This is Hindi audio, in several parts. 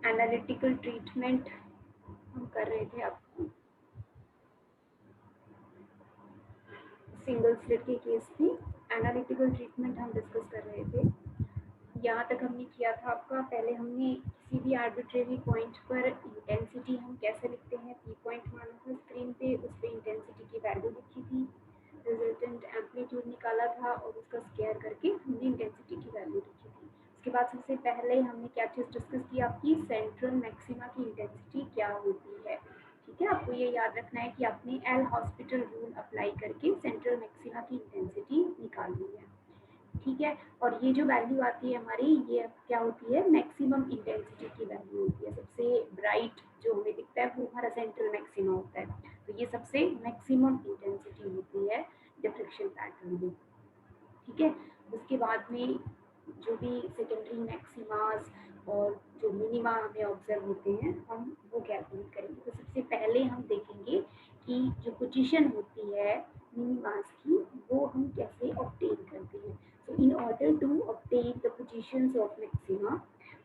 एनालिटिकल ट्रीटमेंट हम कर रहे थे आपको सिंगल स्लिट के केस में एनालिटिकल ट्रीटमेंट हम डिस्कस कर रहे थे। यहाँ तक हमने किया था आपका, पहले हमने किसी भी आर्बिट्रेरी पॉइंट पर इंटेंसिटी हम कैसे लिखते हैं, पी पॉइंट माना था स्क्रीन पे, उस पर इंटेंसिटी की वैल्यू लिखी थी, रिजल्टेंट एम्पलीट्यूड निकाला था और उसका स्क्वायर करके हमने इंटेंसिटी की वैल्यू लिखी थी। उसके बाद सबसे पहले हमने क्या चीज़ डिस्कस की, आपकी सेंट्रल मैक्सिमा की इंटेंसिटी क्या होती है। ठीक है, आपको ये याद रखना है कि आपने एल हॉस्पिटल रूल अप्लाई करके सेंट्रल मैक्सिमा की इंटेंसिटी निकालनी है। ठीक है, और ये जो वैल्यू आती है हमारी, ये क्या होती है, मैक्सिमम इंटेंसिटी की वैल्यू होती है। सबसे ब्राइट जो हमें दिखता है वो हमारा सेंट्रल मैक्सिमा होता है, तो ये सबसे मैक्सिमम इंटेंसिटी होती है डिफ्रेक्शन पैटर्न में। ठीक है, उसके बाद में जो भी सेकेंडरी मैक्सिमास और जो मिनिमा हमें ऑब्जर्व होते हैं हम वो कैलकुलेट करेंगे। तो सबसे पहले हम देखेंगे कि जो पोजीशन होती है मिनिमास की वो हम कैसे ऑब्टेन करते हैं। So in order to obtain the positions of maxima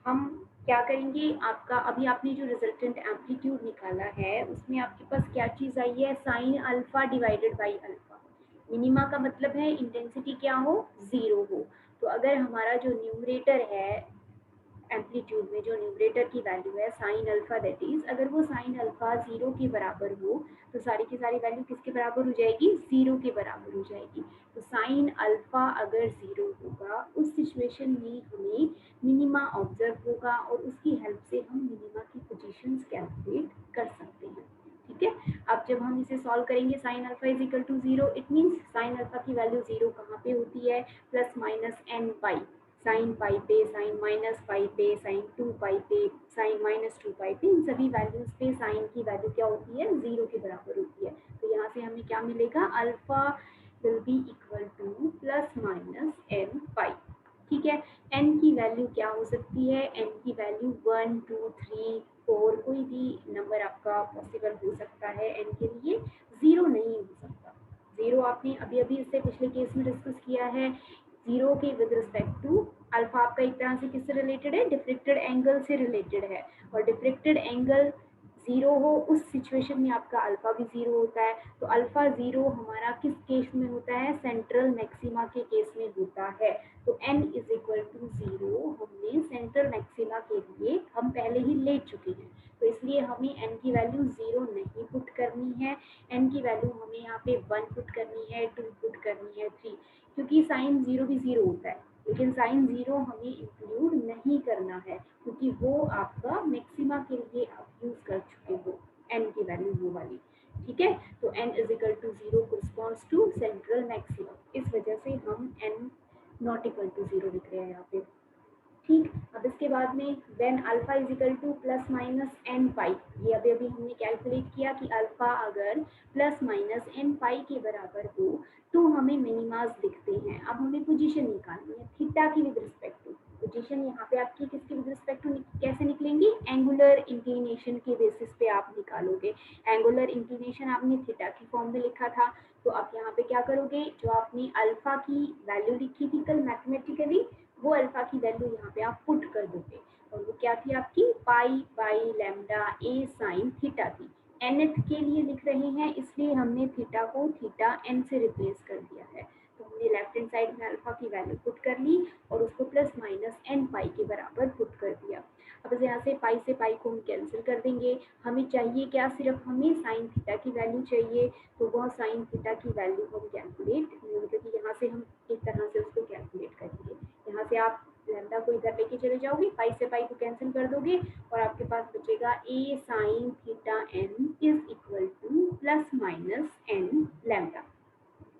हम क्या करेंगे, आपका अभी आपने जो रिजल्टेंट एम्पलीट्यूड निकाला है उसमें आपके पास क्या चीज़ आई है, sine alpha divided by alpha. Minima का मतलब है इंटेंसिटी क्या हो, जीरो हो। तो अगर हमारा जो न्यूमरेटर है एम्पलीट्यूड में, जो न्यूमरेटर की वैल्यू है साइन अल्फा, दैट इज अगर वो साइन अल्फा जीरो के बराबर हो तो सारी की सारी वैल्यू किसके बराबर हो जाएगी, जीरो के बराबर हो जाएगी। तो साइन अल्फा अगर जीरो होगा उस सिचुएशन में हमें मिनिमा ऑब्जर्व होगा और उसकी हेल्प से हम मिनिमा की पोजीशंस कैलकुलेट कर सकते हैं। ठीक है, अब जब हम इसे सॉल्व करेंगे sine alpha is equal to zero, it means sine alpha की वैल्यू जीरो कहाँ पे होती है, plus minus n pi, sine pi पे, साइन माइनस पाई पे, साइन टू पाई पे, साइन माइनस टू पाई पे, इन सभी वैल्यूज पे साइन की वैल्यू क्या होती है, जीरो के बराबर होती है। तो यहाँ से हमें क्या मिलेगा, alpha will be equal to plus minus n pi. ठीक है, एन की वैल्यू क्या हो सकती है, एन की वैल्यू 1 2 3 4 कोई भी नंबर आपका पॉसिबल हो सकता है एन के लिए, जीरो नहीं हो सकता। जीरो आपने अभी अभी इससे पिछले केस में डिस्कस किया है, जीरो के विद रिस्पेक्ट टू अल्फा आपका एक तरह से किससे रिलेटेड है, डिफ्रेक्टेड एंगल से रिलेटेड है, और डिफ्रेक्टेड एंगल जीरो हो उस सिचुएशन में आपका अल्फा भी जीरो होता है। तो अल्फा जीरो हमारा किस केस में होता है, सेंट्रल मैक्सिमा के केस में होता है। तो n is equal to zero हमने सेंट्रल मैक्सिमा के लिए हम पहले ही ले चुके हैं, तो इसलिए हमें n की वैल्यू जीरो नहीं पुट करनी है, n की वैल्यू हमें यहाँ पे 1 पुट करनी है, 2 पुट करनी है, 3, क्योंकि साइन जीरो भी जीरो होता है, लेकिन साइन जीरो हमें इंक्लूड नहीं करना है क्योंकि वो आपका मैक्सिमा के लिए आप यूज कर चुके हो n की वैल्यू वो वाली। ठीक है, तो n is equal to zero corresponds to central maxima, इस वजह से हम n not equal to zero लिख रहे हैं यहाँ पे। ठीक, अब इसके बाद में when alpha is equal to plus minus n pi, ये अभी अभी हमने कैलकुलेट किया कि अल्फा अगर प्लस माइनस एन पाई के बराबर हो तो हमें मिनिमास दिखते हैं। अब हमें पोजीशन निकालनी है थीटा की विद रिस्पेक्ट टू, पोजीशन यहाँ पे आपकी किसकी विद रिस्पेक्ट टू कैसे निकलेंगी, एंगुलर इंक्लिनेशन के बेसिस पे आप निकालोगे। एंगुलर इंक्लिनेशन आपने थीटा की फॉर्म में लिखा था, तो आप यहाँ पे क्या करोगे, जो आपने अल्फा की वैल्यू लिखी थी कल मैथमेटिकली, वो अल्फा की वैल्यू यहाँ पे आप पुट कर दोगे, और वो क्या थी आपकी, पाई by lambda a sine theta थी। nth के लिए लिख रहे हैं इसलिए हमने थीटा को थीटा n से रिप्लेस कर दिया है। तो हमने लेफ्ट हैंड साइड में अल्फा की वैल्यू पुट कर ली और उसको प्लस माइनस एन पाई के बराबर पुट कर दिया। अब यहाँ से पाई से पाई को हम कैंसिल कर देंगे, हमें चाहिए क्या, सिर्फ हमें साइन थीटा की वैल्यू चाहिए, तो वह साइन थीटा की वैल्यू हम कैलकुलेट, मतलब कि यहाँ से हम एक तरह से उसको कैलकुलेट करेंगे। यहाँ से आप लैम्डा को इधर लेके चले जाओगे, पाई से पाई को कैंसिल कर दोगे और आपके पास बचेगा a sine theta n is equal to plus minus n lambda.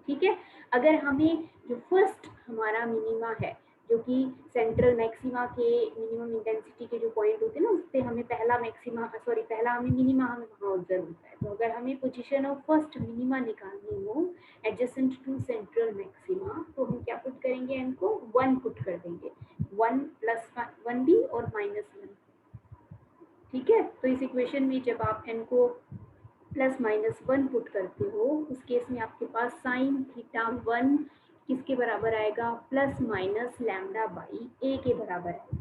ठीक है, अगर हमें जो फर्स्ट हमारा मिनिमा है, जो कि सेंट्रल मैक्सिमा के मिनिमम इंटेंसिटी के जो पॉइंट होते हैं ना, उससे हमें पहला मैक्सिमा सॉरी पहला हमें मिनिमा हमें वहाँ ऑब्जर्व होता है। तो अगर हमें पोजीशन ऑफ फर्स्ट मिनिमा निकालनी हो एडजेसेंट टू सेंट्रल मैक्सिमा, तो हम क्या पुट करेंगे, इनको 1 पुट कर देंगे, 1 प्लस 1 भी और माइनस 1। ठीक है, तो इस इक्वेशन में जब आप n को प्लस माइनस 1 पुट करते हो उस केस में आपके पास साइन थीटा 1 किसके बराबर आएगा, प्लस माइनस लैम्डा बाई ए के बराबर आएगा।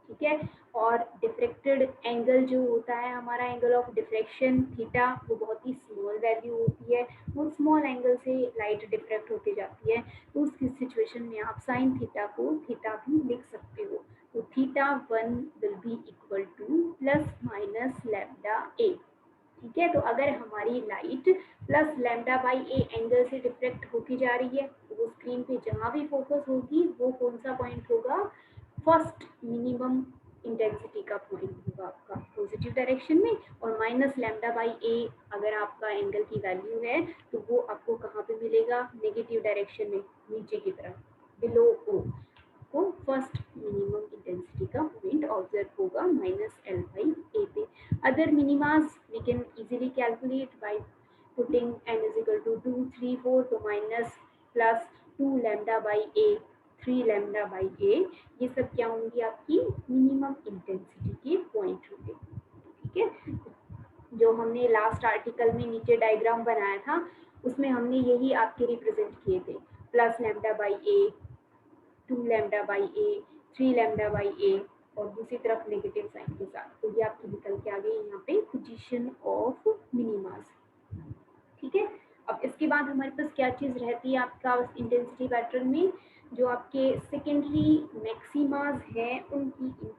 ठीक है। और डिफ्रेक्टेड एंगल जो होता है हमारा एंगल ऑफ डिफ्रेक्शन थीटा, वो बहुत ही स्मॉल वैल्यू होती है, वो स्मॉल एंगल से लाइट डिफ्रेक्ट होती जाती है। तो उस सिचुएशन में आप साइन थीटा को थीटा भी लिख सकते हो। तो theta 1 will be equal to plus minus lambda a. ठीक है, तो अगर हमारी light plus lambda by a angle से डिफ्रेक्ट होती जा रही है तो वो स्क्रीन पे जहाँ भी फोकस होगी वो कौन सा पॉइंट होगा, फर्स्ट मिनिमम इंटेंसिटी का पॉइंट होगा आपका पॉजिटिव डायरेक्शन में। और माइनस लैम्डा बाई ए अगर आपका एंगल की वैल्यू है तो वो आपको कहाँ पे मिलेगा, नेगेटिव डायरेक्शन में, नीचे की तरफ, बिलो ओ को फर्स्ट मिनिमम इंटेंसिटी का पॉइंट ऑब्जर्व होगा माइनस एल बाई ए पे। Other minimas we can easily calculate by putting n is equal to 2 3 4, तो minus plus 2 lambda by a 3 lambda by a, ये सब क्या होंगी आपकी मिनिमम इंटेंसिटी के पॉइंट होंगे। ठीक है, जो हमने लास्ट आर्टिकल में नीचे डायग्राम बनाया था उसमें हमने यही आपके रिप्रेजेंट किए थे, plus lambda by a 2 lambda by a 3 lambda by a और दूसरी तरफ नेगेटिव साइन के साथ। तो ये आपकी निकल के आ गई यहाँ पे पोजीशन ऑफ मिनिमास। ठीक है, अब इसके बाद हमारे पास क्या चीज़ रहती है आपका इंटेंसिटी पैटर्न में, जो आपके सेकेंडरी मैक्सिमाज हैं उनकी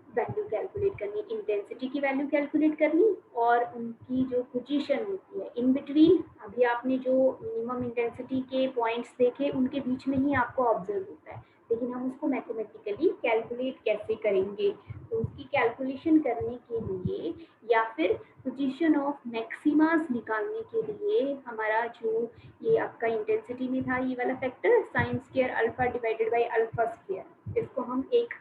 वैल्यू कैलकुलेट करनी, इंटेंसिटी की वैल्यू कैलकुलेट करनी और उनकी जो पोजीशन होती है इन बिटवीन। अभी आपने जो मिनिमम इंटेंसिटी के पॉइंट्स देखे उनके बीच में ही आपको ऑब्जर्व होता है, लेकिन हम उसको मैथमेटिकली कैलकुलेट कैसे करेंगे, तो उसकी कैलकुलेशन करने के लिए या फिर पोजीशन ऑफ मैक्सिमास निकालने के लिए हमारा जो ये आपका इंटेंसिटी में था ये वाला factor sign square alpha divided by alpha square, इसको हम एक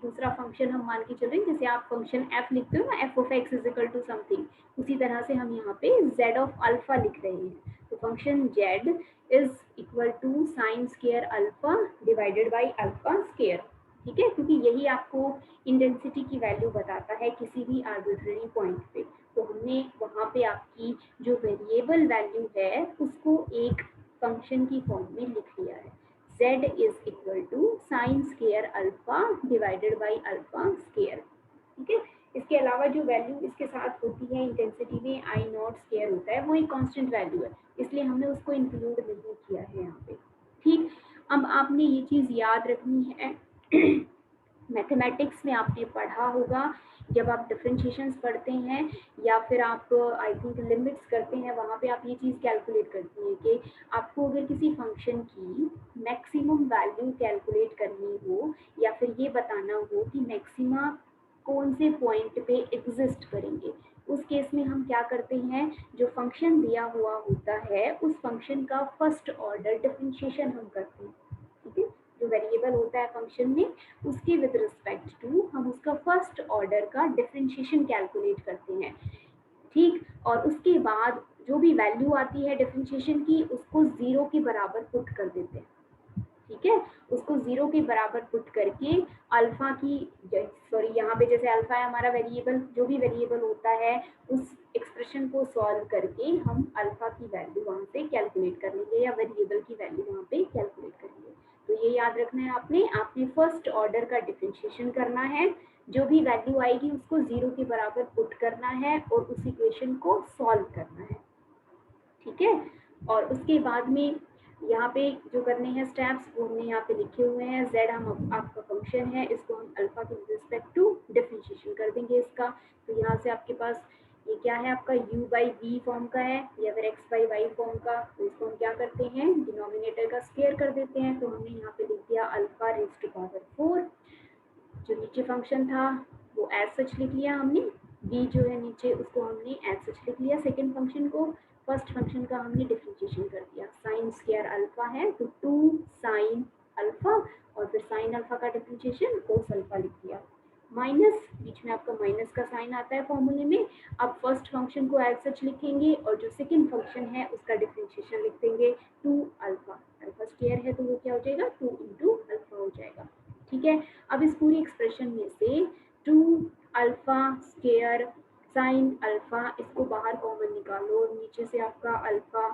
दूसरा फंक्शन हम मान के चल रहे हैं, जैसे आप फंक्शन f लिखते हो ना, f of x is equal to something, उसी तरह से हम यहाँ पे z ऑफ अल्फा लिख रहे हैं। तो function z is equal to sine square alpha divided by alpha square. ठीक है, क्योंकि यही आपको इंटेंसिटी की वैल्यू बताता है किसी भी आर्बिट्रेरी पॉइंट पे। तो हमने वहाँ पे आपकी जो वेरिएबल वैल्यू है उसको एक फंक्शन की फॉर्म में लिख लिया है, z is equal to sin square alpha divided by alpha square. ठीक है, इसके अलावा जो वैल्यू इसके साथ होती है इंटेंसिटी में आई नॉट स्क्वायर होता है, वो एक कांस्टेंट वैल्यू है, इसलिए हमने उसको इंक्लूड नहीं किया है यहाँ पे। ठीक, अब आपने ये चीज़ याद रखनी है मैथमेटिक्स में आपने पढ़ा होगा जब आप डिफरेंशिएशंस पढ़ते हैं या फिर आप आई थिंक लिमिट्स करते हैं, वहाँ पे आप ये चीज़ कैलकुलेट करती हैं कि आपको अगर किसी फंक्शन की मैक्सिमम वैल्यू कैलकुलेट करनी हो या फिर ये बताना हो कि मैक्सिमा कौन से पॉइंट पे एग्जिस्ट करेंगे, उस केस में हम क्या करते हैं, जो फंक्शन दिया हुआ होता है उस फंक्शन का फर्स्ट ऑर्डर डिफरेंशिएशन हम करते हैं। ठीक है, जो वेरिएबल होता है फंक्शन में उसके विद रिस्पेक्ट टू हम उसका फर्स्ट ऑर्डर का डिफरेंशिएशन कैलकुलेट करते हैं। ठीक, और उसके बाद जो भी वैल्यू आती है डिफरेंशिएशन की उसको जीरो के बराबर पुट कर देते हैं। ठीक है, उसको जीरो के बराबर पुट करके अल्फा की, सॉरी यहाँ पे जैसे अल्फा है हमारा वेरिएबल, जो भी वेरिएबल होता है उस एक्सप्रेशन को सॉल्व करके हम अल्फा की वैल्यू वहाँ पे कैलकुलेट कर लेंगे या वेरिएबल की वैल्यू वहाँ पे कैलकुलेट करेंगे। तो ये याद रखना है आपने फर्स्ट ऑर्डर का डिफरेंशिएशन करना है, जो भी वैल्यू आएगी उसको जीरो के बराबर पुट करना है और उस इक्वेशन को सॉल्व करना है। ठीक है, और उसके बाद में यहाँ पे जो करने हैं स्टेप्स वो हमने यहाँ पे लिखे हुए हैं। z हम आपका फंक्शन है, इसको हम अल्फा के रिस्पेक्ट टू डिफरेंशिएशन कर देंगे इसका। तो यहाँ से आपके पास ये क्या है, आपका u बाई वी फॉर्म का है या फिर x बाई वाई फॉर्म का। तो इसको हम क्या करते हैं, डिनोमिनेटर का स्क्वायर कर देते हैं। तो हमने यहाँ पे लिख दिया अल्फा रेज़ टू पावर 4, जो नीचे फंक्शन था वो एज सच लिख लिया हमने, b जो है नीचे उसको हमने एज सच लिख लिया, सेकेंड फंक्शन को। फर्स्ट फंक्शन का हमने डिफरेंशिएशन कर दिया, साइन स्क्वायर अल्फा है तो 2 साइन अल्फा और फिर साइन अल्फा का डिफरेंशिएशन कोस अल्फा लिख दिया, माइनस बीच में आपका माइनस का साइन आता है फॉर्मूले में। अब फर्स्ट फंक्शन को एज सच लिखेंगे और जो सेकेंड फंक्शन है उसका डिफरेंशिएशन लिख देंगे 2 अल्फा, अल्फा स्क्वायर है तो वो क्या हो जाएगा 2 इंटू अल्फा हो जाएगा। ठीक है, अब इस पूरी एक्सप्रेशन में से 2 अल्फा स्क्वायर साइन अल्फा इसको बाहर कॉमन निकालो, नीचे से आपका अल्फा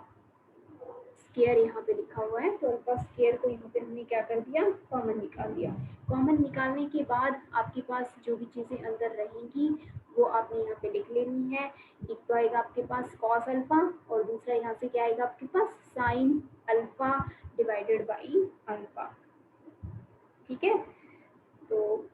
स्केयर यहाँ पे लिखा हुआ है, तो अल्फा स्केयर को यहाँ पे हमने क्या कर दिया, कॉमन निकाल दिया। कॉमन निकालने के बाद आपके पास जो भी चीज़ें अंदर रहेंगी वो आपने यहाँ पे लिख लेनी है। एक तो आएगा आपके पास कॉस अल्फा और दूसरा यहाँ से क्या आएगा आपके पास sine alpha divided by alpha. ठीक है, तो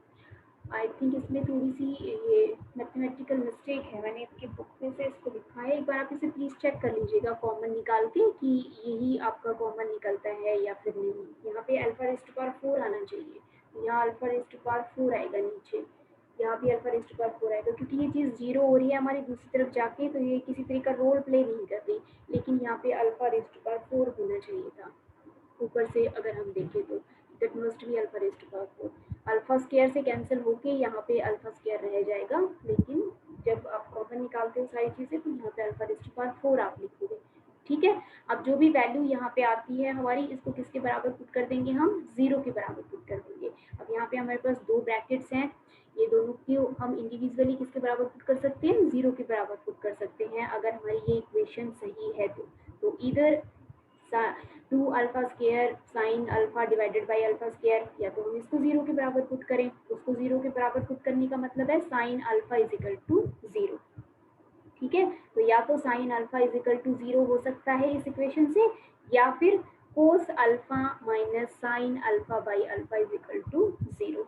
आई थिंक इसमें थोड़ी सी ये मैथमेटिकल मिस्टेक है, मैंने आपकी बुक में से इसको लिखा है, एक बार आप इसे प्लीज़ चेक कर लीजिएगा कॉमन निकाल के कि यही आपका कॉमन निकलता है या फिर नहीं। यहाँ पे अल्फा रेज़ टू पावर 4 आना चाहिए, यहाँ अल्फा रेज़ टू पावर 4 आएगा नीचे, यहाँ भी अल्फा रेज़ टू पावर 4 आएगा, क्योंकि ये चीज़ जीरो हो रही है हमारी दूसरी तरफ जाके, तो ये किसी तरीके का रोल प्ले नहीं कर रही, लेकिन यहाँ पे अल्फा रेज़ टू पावर 4 होना चाहिए था ऊपर से अगर हम देखें तो। That must be alpha raise to power 4। Alpha square से कैंसिल होके यहाँ पे अल्फा स्क्वायर रह जाएगा, लेकिन जब आप कॉमन निकालते हो सारी चीज़ें तो यहाँ पे अल्फा रेज़ टू पावर 4 आप लिखोगे। ठीक है, अब जो भी वैल्यू यहाँ पे आती है हमारी, इसको किसके बराबर पुट कर देंगे हम, 0 के बराबर पुट कर देंगे। अब यहाँ पे हमारे पास दो ब्रैकेट्स हैं, ये दोनों को हम इंडिविजुअली किसके बराबर पुट कर सकते हैं, 0 के बराबर पुट कर सकते हैं अगर हमारी ये इक्वेशन सही है तो इधर 2 alpha square sine alpha divided by alpha square, या तो हम इसको 0 के बराबर पुट करें, उसको 0 के बराबर पुट करने का मतलब है sine alpha is equal to 0। ठीक है, तो या तो sine alpha is equal to 0 हो सकता है इस इक्वेशन से, या फिर cos alpha minus sine alpha by alpha is equal to 0।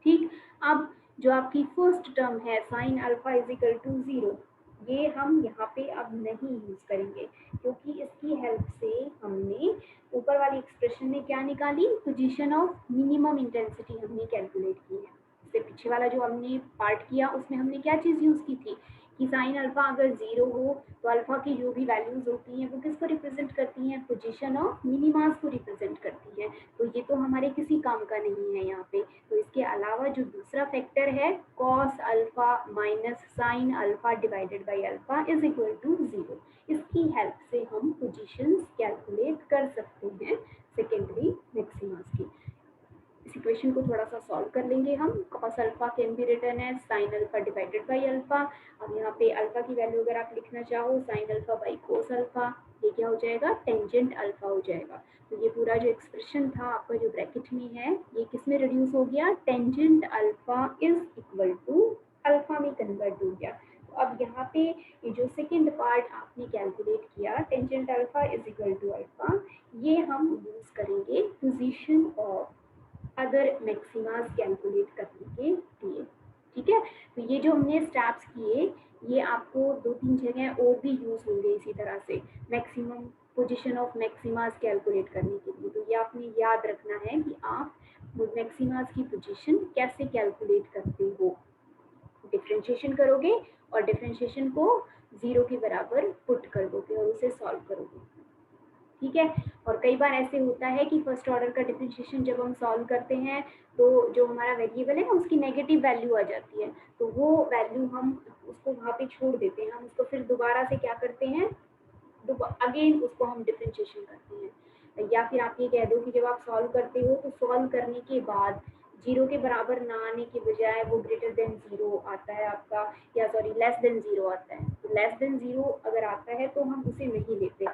ठीक, अब जो आपकी फर्स्ट टर्म है sine alpha is equal to 0, ये हम यहाँ पे अब नहीं यूज करेंगे, क्योंकि इसकी हेल्प से हमने ऊपर वाली एक्सप्रेशन में क्या निकाली, पोजीशन ऑफ मिनिमम इंटेंसिटी हमने कैलकुलेट की है। इससे पीछे वाला जो हमने पार्ट किया उसमें हमने क्या चीज़ यूज़ की थी कि साइन अल्फा अगर 0 हो तो अल्फा की जो भी वैल्यूज होती हैं वो किसको रिप्रेजेंट करती हैं, पोजीशन ऑफ मिनिमास को रिप्रेजेंट करती हैं। तो ये तो हमारे किसी काम का नहीं है यहाँ पे। तो इसके अलावा जो दूसरा फैक्टर है cos alpha minus sine alpha divided by alpha is equal to 0, इसकी हेल्प से हम पोजीशंस कैलकुलेट कर सकते हैं सेकेंडरी मैक्सिमास की। इस इक्वेशन को थोड़ा सा सॉल्व कर लेंगे हम। Cos alpha can be written as sine alpha divided by alpha. अब यहाँ पे अल्फा की वैल्यू अगर आप लिखना चाहो sign alpha by cos alpha, ये क्या हो जाएगा, टेंजेंट अल्फा हो जाएगा। तो ये पूरा जो एक्सप्रेशन था आपका जो ब्रैकेट में है ये किस में रिड्यूस हो गया, tangent alpha is equal to alpha में कन्वर्ट हो गया। तो अब यहाँ पे ये जो सेकेंड पार्ट आपने कैलकुलेट किया tangent alpha is equal to alpha, ये हम यूज करेंगे position of other maximas calculate करने के लिए। ठीक है, तो ये जो हमने स्टेप्स किए ये आपको 2-3 जगह और भी यूज होंगे इसी तरह से maximum position of maxima calculate करने के लिए। तो ये आपने याद रखना है कि आप मैक्सिमास की पोजीशन कैसे कैलकुलेट करते हो। डिफरेंशिएशन करोगे और डिफरेंशिएशन को 0 के बराबर पुट कर दोगे और उसे सॉल्व करोगे। ठीक है, और कई बार ऐसे होता है कि फर्स्ट ऑर्डर का डिफरेंशिएशन जब हम सॉल्व करते हैं तो जो हमारा वेरिएबल है ना उसकी नेगेटिव वैल्यू आ जाती है, तो वो वैल्यू हम उसको वहाँ पे छोड़ देते हैं, हम उसको फिर दोबारा से क्या करते हैं, अगेन उसको हम डिफरेंशिएशन करते हैं। या फिर आप ये कह दो कि जब आप सॉल्व करते हो तो सॉल्व करने के बाद 0 के बराबर ना आने के बजाय वो ग्रेटर देन 0 आता है आपका, या सॉरी लेस देन 0 आता है। तो लेस देन 0 अगर आता है तो हम उसे नहीं लेते।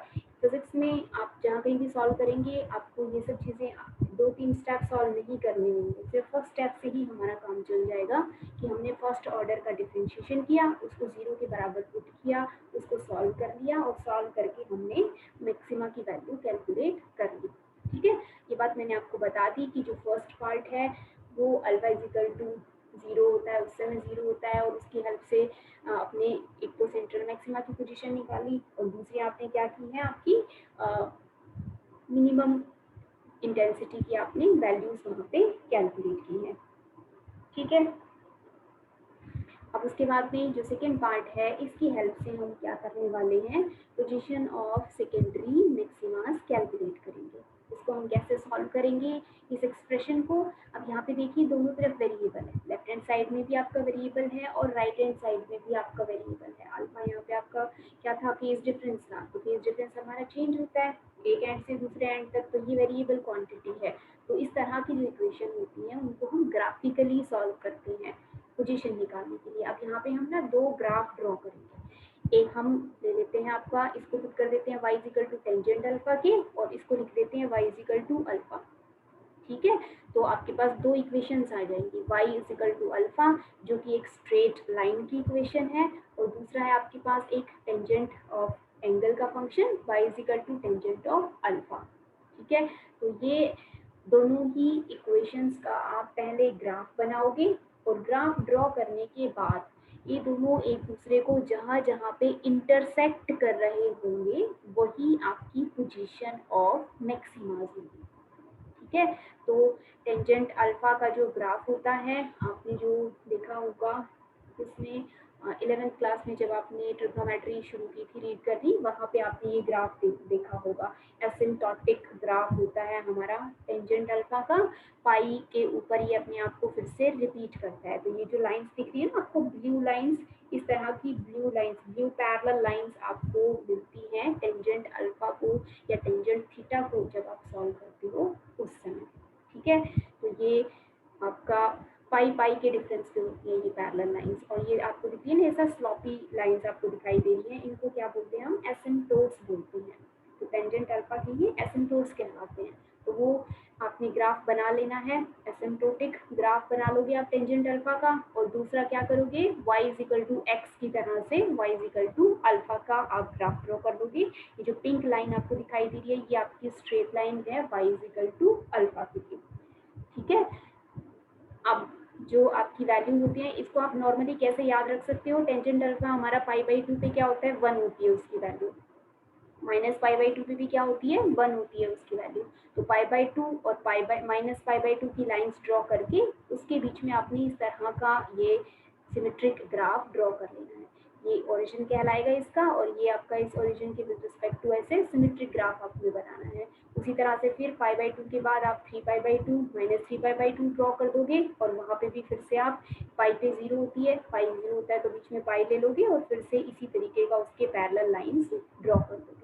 फिजिक्स में आप जहाँ कहीं भी सॉल्व करेंगे आपको ये सब चीज़ें 2-3 स्टेप सॉल्व नहीं करने होंगे, सिर्फ फर्स्ट स्टेप से ही हमारा काम चल जाएगा कि हमने फर्स्ट ऑर्डर का डिफरेंशिएशन किया, उसको 0 के बराबर पुट किया, उसको सॉल्व कर लिया और सॉल्व करके हमने मैक्सिमा की वैल्यू कैलकुलेट कर ली। ठीक है, ये बात मैंने आपको बता दी कि जो फर्स्ट पार्ट है वो अल्फा इजिकल टू 0 होता है, उस समय 0 होता है, और उसकी हेल्प से अपने एक तो सेंट्रल मैक्सिमा की पोजीशन निकाली और दूसरी आपने क्या की है आपकी मिनिमम इंटेंसिटी की आपने वैल्यूज वहाँ पे कैलकुलेट की है। ठीक है, अब उसके बाद में जो सेकेंड पार्ट है इसकी हेल्प से हम क्या करने वाले हैं, position of secondary maxima calculate करेंगे। इसको हम कैसे सॉल्व करेंगे इस एक्सप्रेशन को। अब यहाँ पे देखिए दोनों तरफ वेरिएबल है, लेफ्ट हैंड साइड में भी आपका वेरिएबल है और राइट हैंड साइड में भी आपका वेरिएबल है। अल्फा यहाँ पे आपका क्या था, फेज डिफरेंस था, तो फेज डिफरेंस हमारा चेंज होता है एक एंड से दूसरे एंड तक, तो ये वेरिएबल क्वांटिटी है। तो इस तरह की जो इक्वेशन होती है उनको हम ग्राफिकली सॉल्व करते हैं पोजीशन निकालने के लिए। अब यहाँ पे हम ना दो ग्राफ ड्रॉ करेंगे, एक हम ले लेते हैं आपका, इसको पुट कर देते हैं y is equal to tangent alpha के, और इसको लिख देते हैं y is equal to alpha. ठीक है, तो आपके पास दो इक्वेशंस आ जाएंगी, y is equal to alpha जो कि एक स्ट्रेट लाइन की इक्वेशन है, और दूसरा है आपके पास एक टेंजेंट ऑफ एंगल का function y is equal to tangent of alpha. ठीक है, तो ये दोनों ही इक्वेशंस का आप पहले ग्राफ बनाओगे, और ग्राफ ड्रॉ करने के बाद ये दोनों एक दूसरे को जहाँ जहाँ पे इंटरसेक्ट कर रहे होंगे वही आपकी पोजीशन ऑफ मैक्सिमाज होगी। ठीक है, तो टेंजेंट अल्फा का जो ग्राफ होता है आपने जो देखा होगा इसमें 11th क्लास में जब आपने ट्रिग्नोमेट्री शुरू की थी रीड करनी, वहाँ पे आपने ये ग्राफ देखा होगा। एसिम्प्टोटिक ग्राफ होता है हमारा टेंजेंट अल्फा का, पाई के ऊपर ये अपने आप को फिर से रिपीट करता है। तो ये जो लाइंस दिख रही है ना आपको, ब्लू लाइंस, इस तरह की blue lines, blue parallel lines आपको मिलती हैं टेंजेंट अल्फा को या टेंजेंट थीटा को जब आप सॉल्व करते हो उस समय। ठीक है, तो ये आपका पाई पाई के डिफरेंस पे होती है ये पैरेलल लाइंस, और ये आपको दिखती है ना ऐसा स्लॉपी लाइंस आपको दिखाई दे रही है, इनको क्या बोलते हैं हम, एसिम्प्टोट्स बोलते हैं। तो टेंजेंट अल्फा के ये एसिम्प्टोट्स कहलाते हैं। तो वो आपने ग्राफ बना लेना है, एसिम्प्टोटिक ग्राफ बना लोगे आप टेंजेंट अल्फा का, और दूसरा क्या करोगे, y is equal to x की तरह से y is equal to alpha का आप ग्राफ ड्रॉ कर लोगे। ये जो पिंक लाइन आपको दिखाई दे रही है ये आपकी स्ट्रेट लाइन है y is equal to alpha के लिए। ठीक है, अब जो आपकी वैल्यू होती है इसको आप नॉर्मली कैसे याद रख सकते हो, टेंजेंट अल्फा हमारा पाई बाई 2 पे क्या होता है, 1 होती है उसकी वैल्यू, माइनस पाई बाई 2 पे भी क्या होती है, 1 होती है उसकी वैल्यू। तो पाई बाई 2 और pi by minus pi by 2 की लाइंस ड्रॉ करके उसके बीच में आपने इस तरह का ये सिमेट्रिक ग्राफ ड्रॉ कर लेना है। ये ओरिजिन कहलाएगा इसका, और ये आपका इस ओरिजिन के विद रिस्पेक्ट टू ऐसे सिमेट्रिक ग्राफ आपको बनाना है। उसी तरह से फिर पाई बाई 2 के बाद आप 3 pi by 2 minus 3 pi by 2 draw कर दोगे, और वहाँ पे भी फिर से आप पाई पे 0 होती है, पाई 0 होता है तो बीच में पाई ले लोगे, और फिर से इसी तरीके का उसके पैरेलल लाइंस ड्रॉ कर दोगे।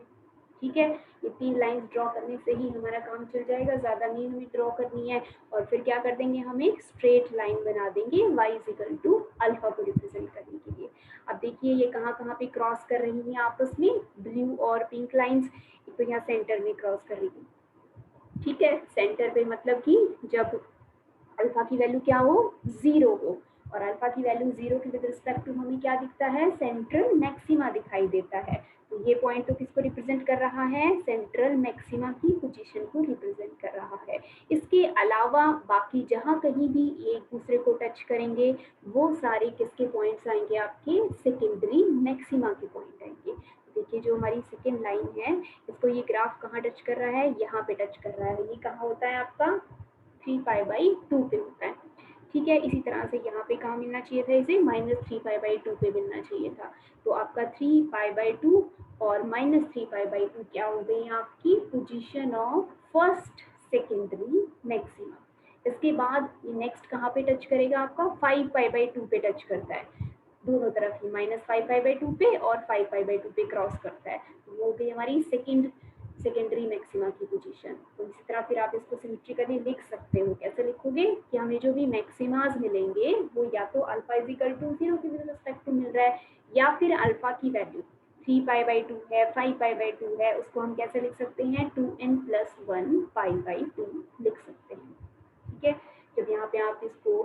ठीक है, ये 3 लाइंस ड्रॉ करने से ही हमारा काम चल जाएगा, ज़्यादा नहीं हमें ड्रॉ करनी है। और फिर क्या कर देंगे, हम एक स्ट्रेट लाइन बना देंगे y is equal to alpha को रिप्रेजेंट करने के लिए। अब देखिए ये कहाँ कहाँ पे क्रॉस कर रही हैं आपस में, ब्लू और पिंक लाइंस, तो यहाँ सेंटर में क्रॉस कर रही है। ठीक है, सेंटर पे मतलब कि जब अल्फा की वैल्यू क्या हो, 0 हो, और अल्फा की वैल्यू 0 के विद रिस्पेक्ट टू हमें क्या दिखता है, सेंट्रल मैक्सिमा दिखाई देता है। तो ये पॉइंट तो किसको रिप्रेजेंट कर रहा है, सेंट्रल मैक्सिमा की पोजीशन को रिप्रेजेंट कर रहा है। इसके अलावा बाकी जहाँ कहीं भी एक दूसरे को टच करेंगे वो सारे किसके पॉइंट्स आएंगे, आपके सेकेंडरी मैक्सिमा के पॉइंट आएंगे। देखिए जो हमारी सेकेंड लाइन है इसको ये ग्राफ कहाँ टच कर रहा है, यहाँ पे टच कर रहा है। ये कहाँ होता है आपका 3 पाई बाई 2 पे होता है। ठीक है, इसी तरह से यहाँ पे कहाँ मिलना चाहिए था, इसे माइनस 3 पाई बाई 2 पे मिलना चाहिए था। तो आपका 3 पाई बाई 2 और माइनस 3 पाई बाई 2 क्या हो गई आपकी position of first secondary maxima. इसके बाद ये नेक्स्ट कहाँ पे टच करेगा, आपका 5 पाई बाई 2 पे टच करता है, दोनों तरफ ही माइनस 5 पाई बाई 2 पे और 5 पाई बाई 2 पे क्रॉस करता है। तो वो हो गई हमारी सेकेंडरी मैक्सिमा की पोजीशन। तो इसी तरह फिर आप इसको सिमेट्रिकली लिख सकते हो। कैसे लिखोगे कि हमें जो भी मैक्सिमाज मिलेंगे वो या तो अल्फा इज इक्वल टू 0 के रिस्पेक्ट टू मिल रहा है, या फिर अल्फा की वैल्यू 3 पाई बाई 2 है, 5 पाई बाई 2 है, उसको हम कैसे लिख सकते हैं, 2n प्लस 1 पाई बाई 2 लिख सकते हैं। ठीक है, जब यहाँ पे आप इसको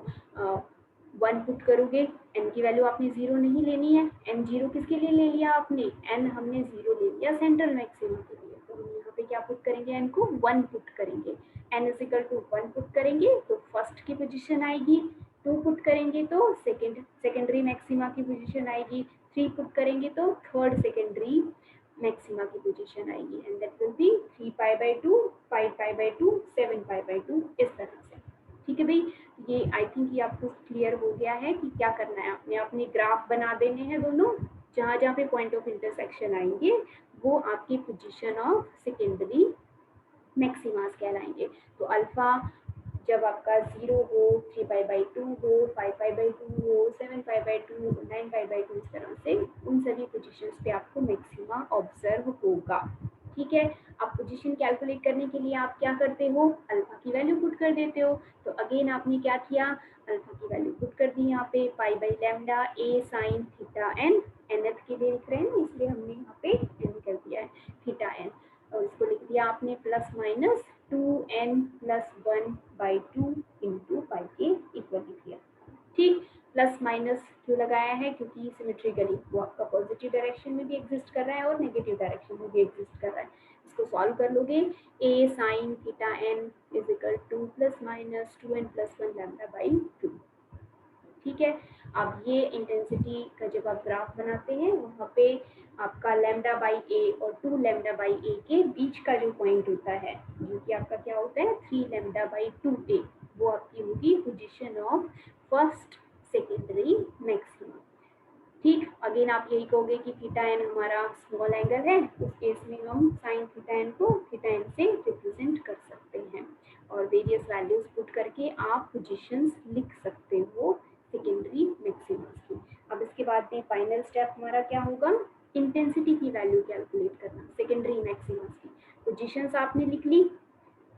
1 पुट करोगे, n की वैल्यू आपने 0 नहीं लेनी है, n 0 किसके लिए ले लिया आपने, n हमने 0 ले लिया सेंट्रल मैक्सिमा के लिए। तो हम यहाँ पे क्या पुट करेंगे, n को 1 पुट करेंगे, n is equal to 1 put करेंगे तो फर्स्ट की पोजीशन आएगी, 2 पुट करेंगे तो सेकेंडरी मैक्सिमा की पोजीशन आएगी, 3 पुट करेंगे तो थर्ड सेकेंडरी मैक्सिमा की पोजीशन आएगी, and that will B 3 pi by 2, 5 pi by 2, 7 pi by 2, इस तरह से। ठीक है भाई, ये आई थिंक ये आपको क्लियर हो गया है कि क्या करना है, आपने अपने ग्राफ बना देने हैं दोनों, जहाँ जहाँ पे पॉइंट ऑफ इंटरसेक्शन आएंगे वो आपकी पोजीशन ऑफ सेकेंडरी मैक्सिमास कहलाएंगे। तो अल्फा जब आपका 0 हो, 3 पाई बाई 2 हो, 5 पाई बाई 2 हो, 7 पाई बाई 2, 9 पाई बाई 2, इस तरह से उन सभी पोजीशंस पे आपको मैक्सिमा ऑब्जर्व होगा। ठीक है, अब पोजीशन कैलकुलेट करने के लिए आप क्या करते हो, अल्फा की वैल्यू पुट कर देते हो। तो अगेन आपने क्या किया, अल्फा की वैल्यू पुट कर दी यहाँ पे, pi by lambda a sine theta n nth के लिए लिख रहे हैं ना, इसलिए हमने यहाँ पे n कर दिया है थीटा n, और इसको लिख दिया आपने plus minus 2n+1/2 into pi के इक्वल लिख दिया। ठीक, प्लस माइनस क्यों लगाया है, क्योंकि सिमेट्रिकली वो आपका पॉजिटिव डायरेक्शन में भी एग्जिस्ट कर रहा है और नेगेटिव डायरेक्शन में भी एग्जिस्ट कर रहा है। इसको सॉल्व कर लोगे, a sin theta n is equal to plus minus 2n+1 λ/2। ठीक है, अब ये इंटेंसिटी का जब आप ग्राफ बनाते हैं वहाँ पे आपका λ/a और 2λ/a के बीच का जो पॉइंट होता है, जो कि आपका क्या होता है 3λ/2a, वो आपकी होगी position of first secondary maximum. ठीक, अगेन आप यही कहोगे कि थीटा एन हमारा स्मॉल एंगल है, उस केस में हम साइन थीटा एन को थीटा एन से रिप्रेजेंट कर सकते हैं, और वेरियस वैल्यूज पुट करके आप पोजीशंस लिख सकते हो सेकेंडरी मैक्सिमम्स की। अब इसके बाद में फाइनल स्टेप हमारा क्या होगा, इंटेंसिटी की वैल्यू कैलकुलेट करना सेकेंडरी मैक्सिमम्स की। पोजीशंस आपने लिख ली,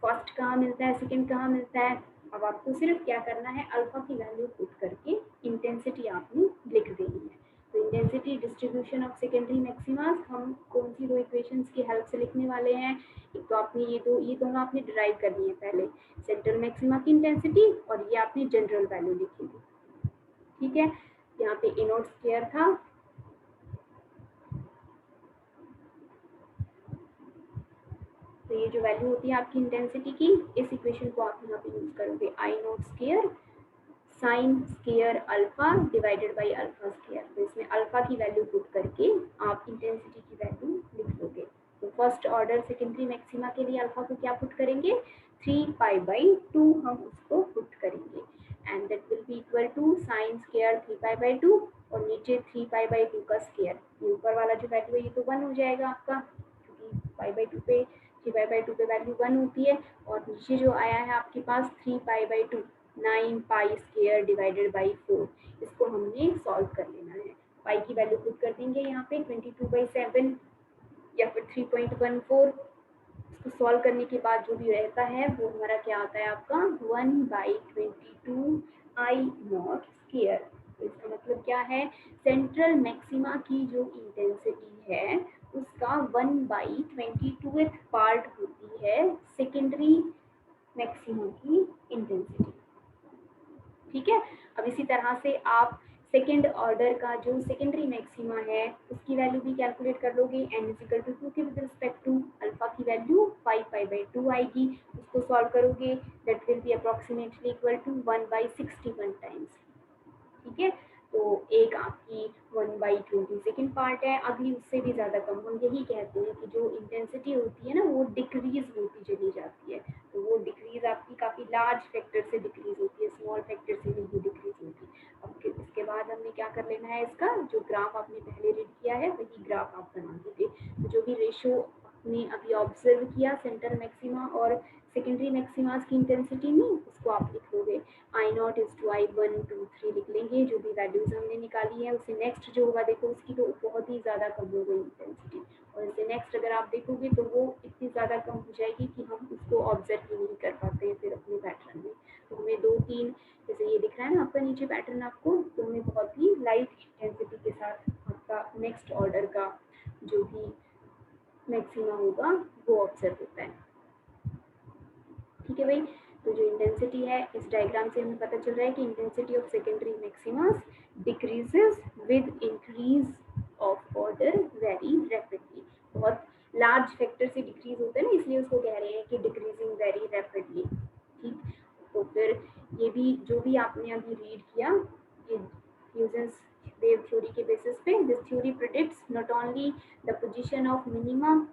फर्स्ट कहाँ मिलता है, सेकेंड कहाँ मिलता है। अब आपको सिर्फ क्या करना है, अल्फा की वैल्यू पुट करके इंटेंसिटी आपने लिख देनी है। तो intensity distribution of secondary maxima हम कौन सी दो इक्वेशंस की हेल्प से लिखने वाले हैं, एक तो आपने ये दोनों आपने डिराइव करनी है पहले, सेंट्रल मैक्सिमा की इंटेंसिटी, और ये आपने जनरल वैल्यू लिखी थी। ठीक है, यहाँ पे ए नॉट स्क्वायर था, तो ये जो वैल्यू होती है आपकी इंटेंसिटी की, इस इक्वेशन को आप यहाँ पे यूज करोगे, I naught square sine square alpha divided by alpha square. तो इसमें अल्फा की वैल्यू पुट करके आप इंटेंसिटी की वैल्यू लिख लोगे। तो फर्स्ट ऑर्डर सेकेंडरी मैक्सिमा के लिए अल्फा को क्या पुट करेंगे, 3π/2 हम उसको पुट करेंगे, and that will be equal to sine square 3π/2 और नीचे 3π/2 का स्क्वायर। ये ऊपर वाला जो वैल्यू है ये तो 1 हो जाएगा आपका, क्योंकि π/2 पे 3π/2 पे वैल्यू 1 होती है, और नीचे जो आया है आपके पास 3π/2 9π² डिवाइडेड बाई 4, इसको हमने सॉल्व कर लेना है। पाई की वैल्यू पुट कर देंगे यहाँ पे 22/7 या फिर 3.14। इसको सॉल्व करने के बाद जो भी रहता है वो हमारा क्या आता है आपका 1/22 आई नॉट स्क्वायर। तो इसका मतलब क्या है, सेंट्रल मैक्सिमा की जो इंटेंसिटी है उसका 1/22 पार्ट होती है सेकेंडरी मैक्सिमा की इंटेंसिटी। ठीक है, अब इसी तरह से आप सेकेंड ऑर्डर का जो सेकेंडरी मैक्सिमा है उसकी वैल्यू भी कैलकुलेट कर लोगे, n इक्वल टू 2 के विद रिस्पेक्ट टू अल्फा की वैल्यू 5π/2 आएगी, उसको सॉल्व करोगे that will be approximately equal to 1/61 times. ठीक है, तो एक आपकी 1/20 सेकेंड पार्ट है, अगली उससे भी ज़्यादा कम। हम यही कहते हैं कि जो इंटेंसिटी होती है ना वो डिक्रीज होती चली जाती है, तो वो डिक्रीज आपकी काफ़ी लार्ज फैक्टर से डिक्रीज होती है, स्मॉल फैक्टर से नहीं डिक्रीज होती। अब इसके बाद हमने क्या कर लेना है, इसका जो ग्राफ आपने पहले रीड किया है वही ग्राफ आप बना दीजिए। तो जो भी रेशो आपने अभी ऑब्जर्व किया सेंट्रल मैक्सिमा और सेकेंडरी मैक्सिमास की इंटेंसिटी में, उसको आप लिख लोगे, आई नॉट इज टू I1 2 3 लिख लेंगे। जो भी वैल्यूज हमने निकाली है उससे नेक्स्ट जो होगा देखो उसकी तो बहुत ही ज़्यादा कम हो गई इंटेंसिटी, और इससे नेक्स्ट अगर आप देखोगे तो वो इतनी ज़्यादा कम हो जाएगी कि हम उसको ऑब्जर्व ही नहीं कर पाते हैं फिर अपने पैटर्न में। तो हमें 2-3 जैसे ये दिख रहा है ना आपका नीचे पैटर्न आपको, तो हमें बहुत ही लाइट इंटेंसिटी के साथ आपका नेक्स्ट ऑर्डर का जो भी मैक्सिमा होगा वो ऑब्जर्व होता है। ठीक है भाई, तो जो इंटेंसिटी है इस डायग्राम से हमें पता चल रहा है कि intensity of secondary maximas decreases with increase of order very rapidly. बहुत लार्ज फैक्टर से डिक्रीज होता है ना, इसलिए उसको कह रहे हैं कि डिक्रीजिंग वेरी रैपिडली। ठीक, तो फिर ये भी जो भी आपने अभी रीड किया, ये ह्यूजेंस वेव थ्योरी के बेसिस पे, this theory predicts not only the position of minima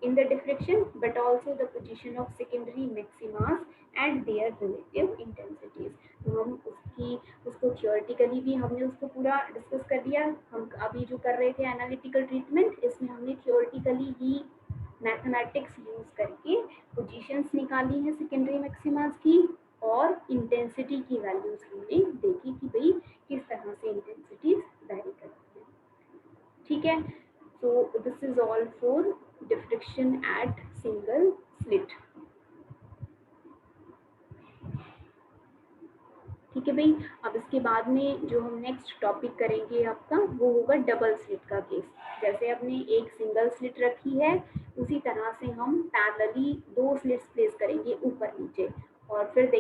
in the diffraction but also the position of secondary maximas and their relative intensities। तो हम उसको थियोरेटिकली भी हमने उसको पूरा डिस्कस कर दिया। हम अभी जो कर रहे थे एनालिटिकल ट्रीटमेंट, इसमें हमने थियोरेटिकली ही मैथमेटिक्स यूज करके पोजीशंस निकाली हैं सेकेंडरी मैक्सिमास की, और इंटेंसिटी की वैल्यूज हमने देखी कि भाई किस तरह से इंटेंसिटीज वैरी करती है। ठीक है, so this is all for diffraction at single slit। ठीक है। ठीक है भाई। अब इसके बाद में जो हम नेक्स्ट टॉपिक करेंगे आपका वो होगा डबल स्लिट का केस। जैसे आपने एक सिंगल स्लिट रखी है उसी तरह से हम पैरेलली 2 स्लिट्स प्लेस करेंगे ऊपर नीचे और फिर